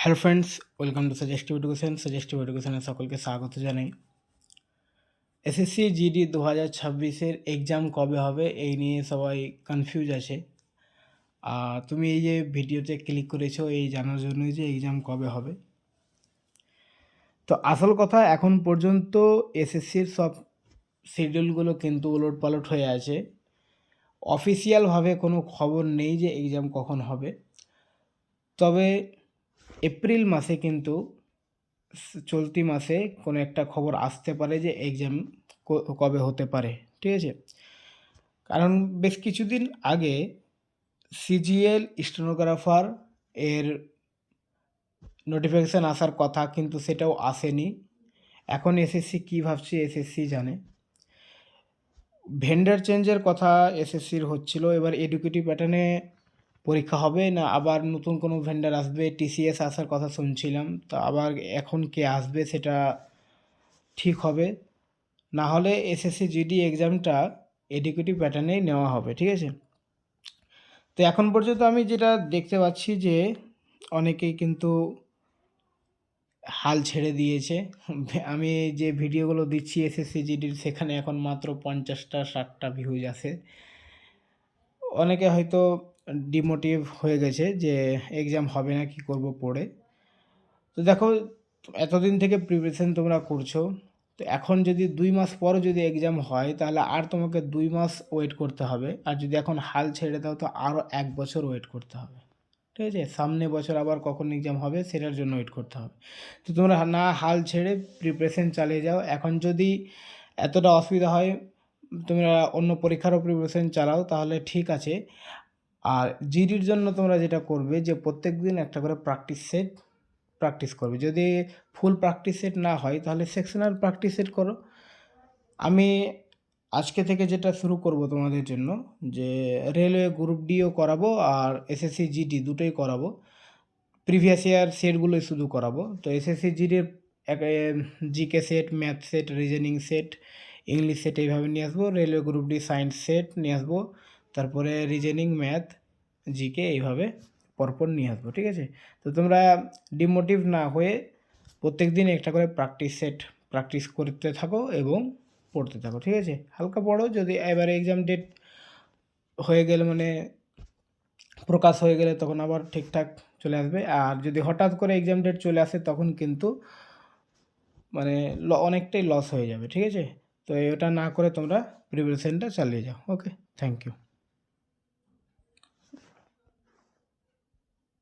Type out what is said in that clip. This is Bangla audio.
Hello friends, welcome to suggestive education. Suggestive এডুকেশনে সকলকে স্বাগত জানাই। এসএসসি জিডি 2026-এর এক্সাম কবে হবে এই নিয়ে সবাই কনফিউজ আছে। তুমি এই যে ভিডিওতে ক্লিক করেছো এই জানার জন্যই যে এক্সাম কবে হবে। তো আসল কথা, এখন পর্যন্ত এসএসসির সব শিডিউলগুলো কিন্তু ওলটপালট হয়ে আছে। অফিসিয়ালভাবে কোনো খবর নেই যে এক্সাম কখন হবে। তবে এপ্রিল মাসে কিন্তু চলতি মাসে কোনো একটা খবর আসতে পারে যে এক্সাম কবে হতে পারে, ঠিক আছে? কারণ বেশ কিছুদিন আগে সিজিএল স্টেনোগ্রাফার এর নোটিফিকেশান আসার কথা, কিন্তু সেটাও আসেনি। এখন এসএসসি কী ভাবছে এসএসসি জানে। ভেন্ডার চেঞ্জের কথা এসএসসির হচ্ছিল, এবার এডুকেটিভ প্যাটার্নে পরীক্ষা হবে না আবার নতুন কোনো ভেন্ডার আসবে। টিসিএস আসার কথা শুনছিলাম, তো আবার এখন কে আসবে সেটা ঠিক হবে। না হলে এসএসসি জিডি এক্সামটা এডুকেটিভ প্যাটার্নেই নেওয়া হবে, ঠিক আছে? তো এখন পর্যন্ত আমি যেটা দেখতে পাচ্ছি যে অনেকেই কিন্তু হাল ছেড়ে দিয়েছে। আমি যে ভিডিওগুলো দিচ্ছি এসএসসি জিডির, সেখানে এখন মাত্র 50টা 60টা ভিউজ আসে। অনেকে হয়তো ডিমোটিভ হয়ে গেছে যে এক্সাম হবে না, কি করব পড়ে। তো দেখো, এতদিন থেকে প্রিপারেশন তোমরা করছো, তো এখন যদি 2 মাস পরও যদি এক্সাম হয় তাহলে আর তোমাকে 2 মাস ওয়েট করতে হবে। আর যদি এখন হাল ছেড়ে দাও তো আরও 1 বছর ওয়েট করতে হবে, ঠিক আছে? সামনে বছর আবার কখন এক্সাম হবে সেটার জন্য ওয়েট করতে হবে। তো তোমরা না হাল ছেড়ে প্রিপারেশন চালিয়ে যাও। এখন যদি এতটা অসুবিধা হয় তোমরা অন্য পরীক্ষারও প্রিপারেশন চালাও তাহলে ঠিক আছে। আর জিডির জন্য তোমরা যেটা করবে যে প্রত্যেক দিন একটা করে প্র্যাকটিস করবে। যদি ফুল প্র্যাকটিস সেট না হয় তাহলে সেকশনাল প্র্যাকটিস সেট করো। আমি আজকে থেকে যেটা শুরু করব তোমাদের জন্য, যে রেলওয়ে গ্রুপ ডিও করাবো আর এসএসসি জিডি দুটোই করাবো। প্রিভিয়াস ইয়ার সেটগুলোই শুধু করাবো। তো এসএসসি জিডির GK set, math set, reasoning set, English set এইভাবে নিয়ে আসবো। Railway group D science set নিয়ে আসবো, তারপরে রিজনিং, ম্যাথ, জিকে এইভাবে পরপর নিয়ে আসবো, ঠিক আছে? তো তোমরা ডিমোটিভ না হয়ে প্রত্যেক দিন একটা করে প্র্যাকটিস করতে থাকো এবং পড়তে থাকো, ঠিক আছে? হালকা পড়ো। যদি এবারে এক্সাম ডেট হয়ে গেলে মানে প্রকাশ হয়ে গেলে তখন আবার ঠিকঠাক চলে আসবে। আর যদি হঠাৎ করে এক্সাম ডেট চলে আসে তখন কিন্তু মানে অনেকটাই লস হয়ে যাবে, ঠিক আছে? তো এটা না করে তোমরা প্রিপারেশনটা চালিয়ে যাও। ওকে, থ্যাংক ইউ।